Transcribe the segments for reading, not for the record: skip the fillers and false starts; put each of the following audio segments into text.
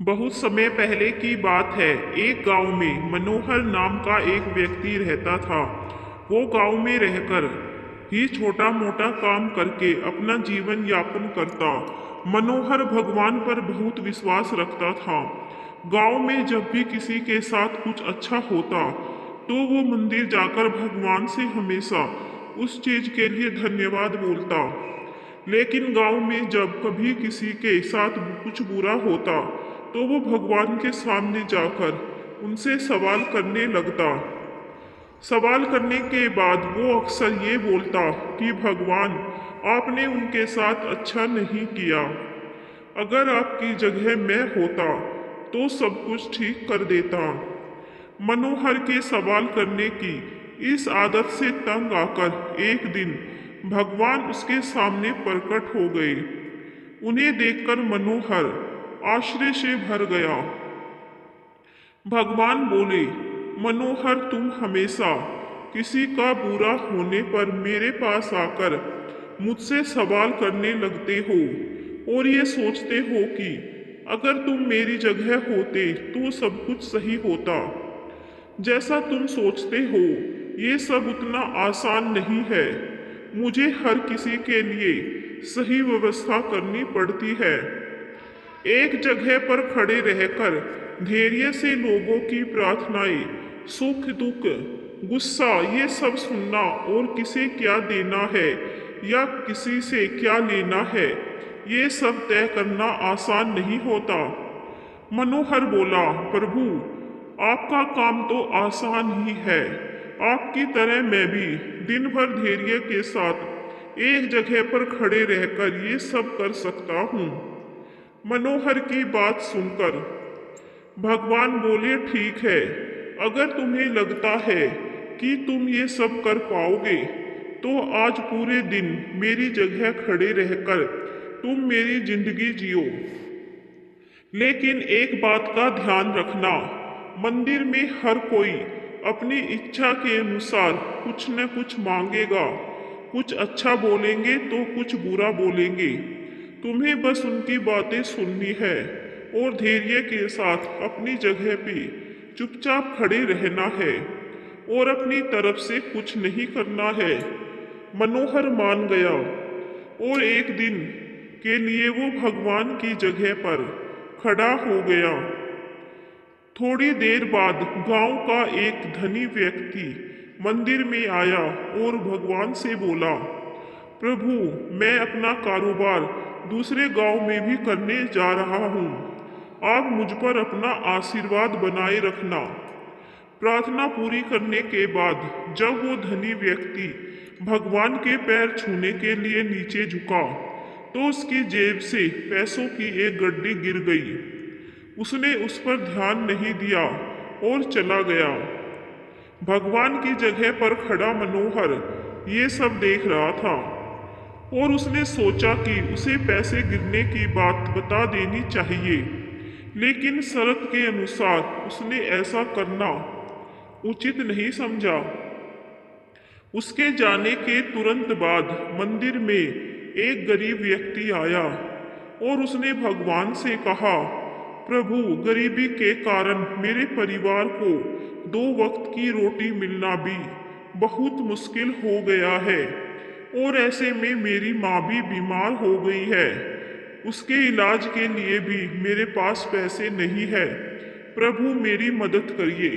बहुत समय पहले की बात है। एक गांव में मनोहर नाम का एक व्यक्ति रहता था। वो गांव में रहकर ही छोटा मोटा काम करके अपना जीवन यापन करता। मनोहर भगवान पर बहुत विश्वास रखता था। गांव में जब भी किसी के साथ कुछ अच्छा होता तो वो मंदिर जाकर भगवान से हमेशा उस चीज के लिए धन्यवाद बोलता। लेकिन गांव में जब कभी किसी के साथ कुछ बुरा होता तो वो भगवान के सामने जाकर उनसे सवाल करने लगता। सवाल करने के बाद वो अक्सर ये बोलता कि भगवान, आपने उनके साथ अच्छा नहीं किया। अगर आपकी जगह मैं होता तो सब कुछ ठीक कर देता। मनोहर के सवाल करने की इस आदत से तंग आकर एक दिन भगवान उसके सामने प्रकट हो गए। उन्हें देखकर मनोहर आश्चर्य से भर गया। भगवान बोले, मनोहर, तुम हमेशा किसी का बुरा होने पर मेरे पास आकर मुझसे सवाल करने लगते हो और ये सोचते हो कि अगर तुम मेरी जगह होते तो सब कुछ सही होता। जैसा तुम सोचते हो ये सब उतना आसान नहीं है। मुझे हर किसी के लिए सही व्यवस्था करनी पड़ती है। एक जगह पर खड़े रहकर धैर्य से लोगों की प्रार्थनाएं, सुख दुख, गुस्सा, ये सब सुनना और किसे क्या देना है या किसी से क्या लेना है, ये सब तय करना आसान नहीं होता। मनोहर बोला, प्रभु, आपका काम तो आसान ही है। आपकी तरह मैं भी दिन भर धैर्य के साथ एक जगह पर खड़े रहकर ये सब कर सकता हूँ। मनोहर की बात सुनकर भगवान बोले, ठीक है, अगर तुम्हें लगता है कि तुम ये सब कर पाओगे तो आज पूरे दिन मेरी जगह खड़े रहकर तुम मेरी जिंदगी जियो। लेकिन एक बात का ध्यान रखना, मंदिर में हर कोई अपनी इच्छा के अनुसार कुछ न कुछ मांगेगा। कुछ अच्छा बोलेंगे तो कुछ बुरा बोलेंगे। तुम्हें बस उनकी बातें सुननी है और धैर्य के साथ अपनी जगह पे चुपचाप खड़े रहना है और अपनी तरफ से कुछ नहीं करना है। मनोहर मान गया और एक दिन के लिए वो भगवान की जगह पर खड़ा हो गया। थोड़ी देर बाद गांव का एक धनी व्यक्ति मंदिर में आया और भगवान से बोला, प्रभु, मैं अपना कारोबार दूसरे गांव में भी करने जा रहा हूँ। आप मुझ पर अपना आशीर्वाद बनाए रखना। प्रार्थना पूरी करने के बाद जब वो धनी व्यक्ति भगवान के पैर छूने के लिए नीचे झुका तो उसकी जेब से पैसों की एक गड्डी गिर गई। उसने उस पर ध्यान नहीं दिया और चला गया। भगवान की जगह पर खड़ा मनोहर ये सब देख रहा था और उसने सोचा कि उसे पैसे गिरने की बात बता देनी चाहिए, लेकिन शर्त के अनुसार उसने ऐसा करना उचित नहीं समझा। उसके जाने के तुरंत बाद मंदिर में एक गरीब व्यक्ति आया और उसने भगवान से कहा, प्रभु, गरीबी के कारण मेरे परिवार को 2 वक्त की रोटी मिलना भी बहुत मुश्किल हो गया है और ऐसे में मेरी माँ भी बीमार हो गई है। उसके इलाज के लिए भी मेरे पास पैसे नहीं है। प्रभु, मेरी मदद करिए।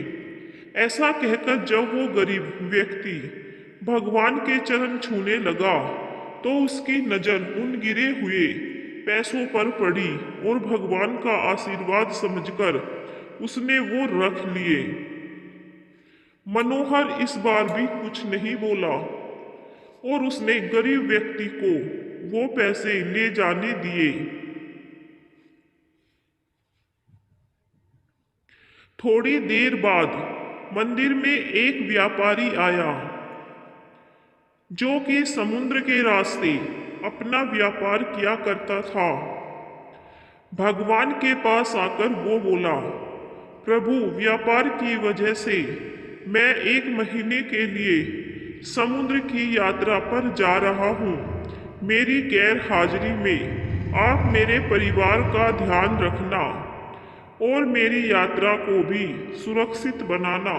ऐसा कहकर जब वो गरीब व्यक्ति भगवान के चरण छूने लगा तो उसकी नजर उन गिरे हुए पैसों पर पड़ी और भगवान का आशीर्वाद समझकर उसने वो रख लिए। मनोहर इस बार भी कुछ नहीं बोला और उसने गरीब व्यक्ति को वो पैसे ले जाने दिए। थोड़ी देर बाद मंदिर में एक व्यापारी आया जो कि समुद्र के रास्ते अपना व्यापार किया करता था। भगवान के पास आकर वो बोला, प्रभु, व्यापार की वजह से मैं 1 महीने के लिए समुद्र की यात्रा पर जा रहा हूँ। मेरी गैर हाजिरी में आप मेरे परिवार का ध्यान रखना। और मेरी यात्रा को भी सुरक्षित बनाना।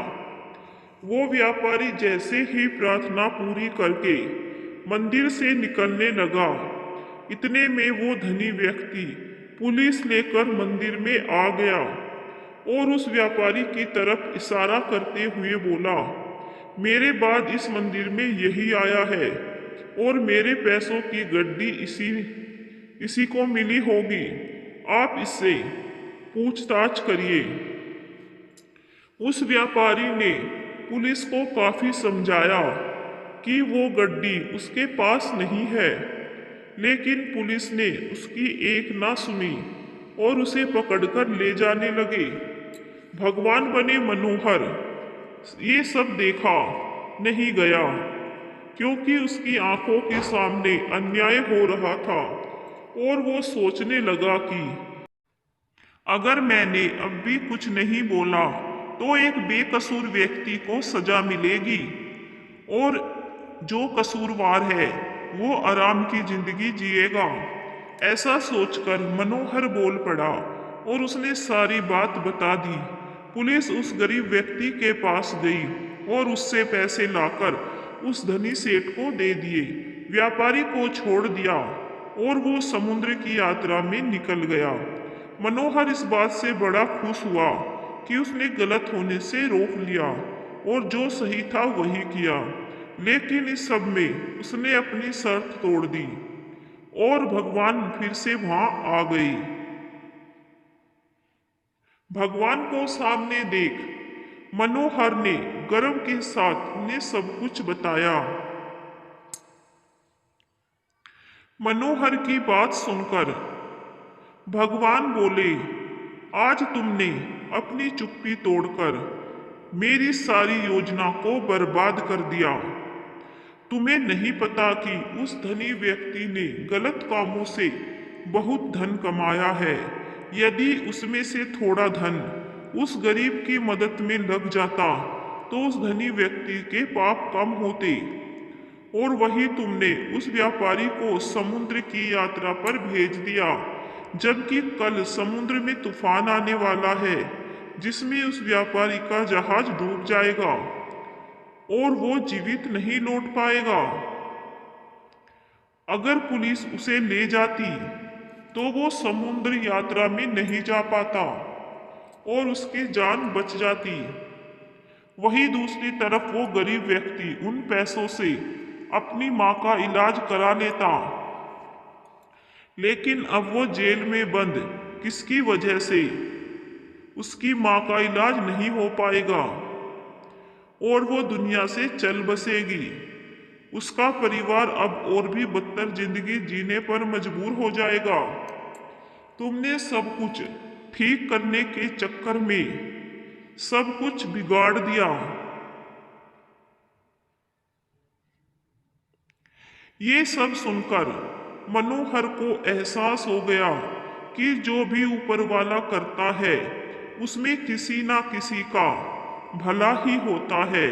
वो व्यापारी जैसे ही प्रार्थना पूरी करके मंदिर से निकलने लगा, इतने में वो धनी व्यक्ति पुलिस लेकर मंदिर में आ गया और उस व्यापारी की तरफ इशारा करते हुए बोला, मेरे बाद इस मंदिर में यही आया है और मेरे पैसों की गड्डी इसी इसी को मिली होगी। आप इससे पूछताछ करिए। उस व्यापारी ने पुलिस को काफी समझाया कि वो गड्डी उसके पास नहीं है, लेकिन पुलिस ने उसकी एक ना सुनी और उसे पकड़कर ले जाने लगे। भगवान बने मनोहर ये सब देखा नहीं गया, क्योंकि उसकी आंखों के सामने अन्याय हो रहा था और वो सोचने लगा कि अगर मैंने अब भी कुछ नहीं बोला तो एक बेकसूर व्यक्ति को सजा मिलेगी और जो कसूरवार है वो आराम की जिंदगी जिएगा। ऐसा सोचकर मनोहर बोल पड़ा और उसने सारी बात बता दी। पुलिस उस गरीब व्यक्ति के पास गई और उससे पैसे लाकर उस धनी सेठ को दे दिए। व्यापारी को छोड़ दिया और वो समुद्र की यात्रा में निकल गया। मनोहर इस बात से बड़ा खुश हुआ कि उसने गलत होने से रोक लिया और जो सही था वही किया, लेकिन इस सब में उसने अपनी शर्त तोड़ दी और भगवान फिर से वहां आ गई। भगवान को सामने देख मनोहर ने गर्व के साथ उन्हें सब कुछ बताया। मनोहर की बात सुनकर भगवान बोले, आज तुमने अपनी चुप्पी तोड़कर मेरी सारी योजना को बर्बाद कर दिया। तुम्हें नहीं पता कि उस धनी व्यक्ति ने गलत कामों से बहुत धन कमाया है। यदि उसमें से थोड़ा धन उस गरीब की मदद में लग जाता तो उस धनी व्यक्ति के पाप कम होते। और वही तुमने उस व्यापारी को समुद्र की यात्रा पर भेज दिया, जबकि कल समुद्र में तूफान आने वाला है जिसमें उस व्यापारी का जहाज डूब जाएगा और वो जीवित नहीं लौट पाएगा। अगर पुलिस उसे ले जाती तो वो समुद्र यात्रा में नहीं जा पाता और उसकी जान बच जाती। वही दूसरी तरफ वो गरीब व्यक्ति उन पैसों से अपनी माँ का इलाज करा लेता, लेकिन अब वो जेल में बंद किसकी वजह से उसकी माँ का इलाज नहीं हो पाएगा और वो दुनिया से चल बसेगी। उसका परिवार अब और भी बदतर जिंदगी जीने पर मजबूर हो जाएगा। तुमने सब कुछ ठीक करने के चक्कर में सब कुछ बिगाड़ दिया। ये सब सुनकर मनोहर को एहसास हो गया कि जो भी ऊपर वाला करता है उसमें किसी ना किसी का भला ही होता है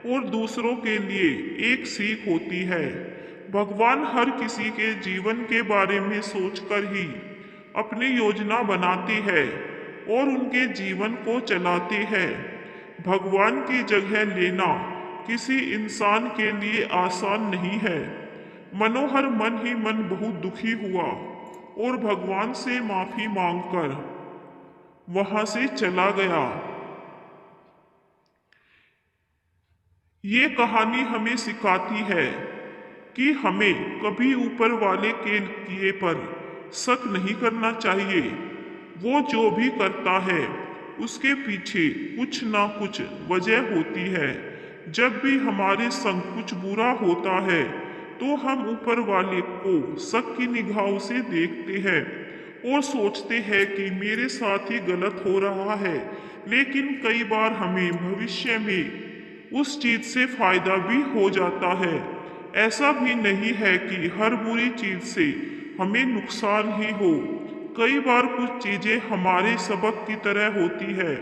और दूसरों के लिए एक सीख होती है। भगवान हर किसी के जीवन के बारे में सोचकर ही अपनी योजना बनाते हैं और उनके जीवन को चलाते हैं। भगवान की जगह लेना किसी इंसान के लिए आसान नहीं है। मनोहर मन ही मन बहुत दुखी हुआ और भगवान से माफी मांगकर वहां से चला गया। ये कहानी हमें सिखाती है कि हमें कभी ऊपर वाले के किए पर शक नहीं करना चाहिए। वो जो भी करता है उसके पीछे कुछ ना कुछ वजह होती है। जब भी हमारे संग कुछ बुरा होता है तो हम ऊपर वाले को शक की निगाहों से देखते हैं और सोचते हैं कि मेरे साथ ही गलत हो रहा है, लेकिन कई बार हमें भविष्य में उस चीज से फायदा भी हो जाता है। ऐसा भी नहीं है कि हर बुरी चीज से हमें नुकसान ही हो। कई बार कुछ चीजें हमारे सबक की तरह होती है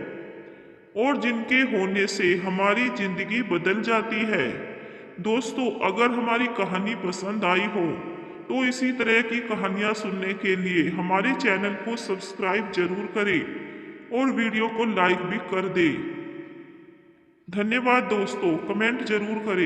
और जिनके होने से हमारी जिंदगी बदल जाती है। दोस्तों, अगर हमारी कहानी पसंद आई हो तो इसी तरह की कहानियाँ सुनने के लिए हमारे चैनल को सब्सक्राइब जरूर करें और वीडियो को लाइक भी कर दे। धन्यवाद दोस्तों, कमेंट जरूर करें।